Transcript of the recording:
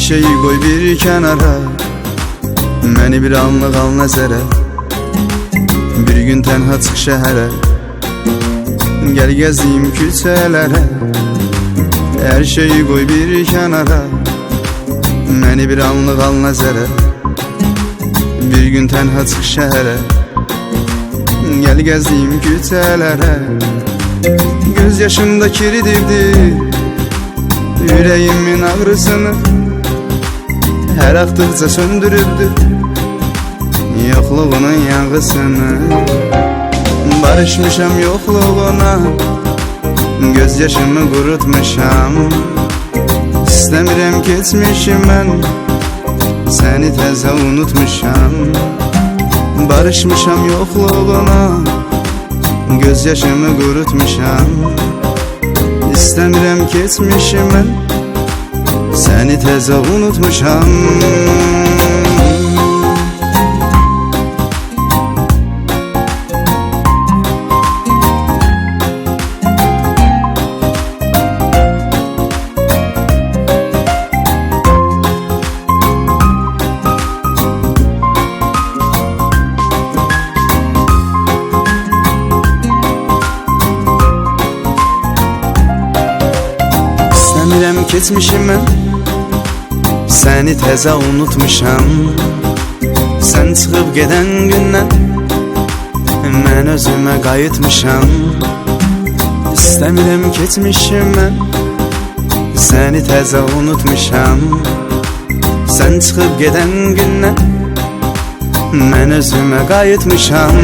şeyi qoy bir kənara, məni bir anlıq al nəzərə. Bir gün tənha çıx şəhərə, gəl gəziyim küçələrə. Hər şeyi qoy bir kənara, məni bir anlıq al nəzərə. Bir gün tənha çıx şəhərə, gəl gəziyim küçələrə. Göz yaşımda kiridirdi yüreğimin ağrısını, her aktıkça söndürürdü yokluğunun yanğısını. Barışmışam yokluğuna, gözyaşımı kurutmuşam. İstəmirəm keçmişim mən, səni təzə unutmuşam. Barışmışam yokluğuna, gözyaşımı kurutmuşam. İstəmirəm keçmişim mən, səni təzə unutmuşam. İstəmirəm keçmişim mən, səni təzə unutmuşam. Sən çıxıb gedən gündən mən özümə qayıtmışam. İstəmirəm keçmişim mən, səni təzə unutmuşam. Sən çıxıb gedən gündən mən özümə qayıtmışam.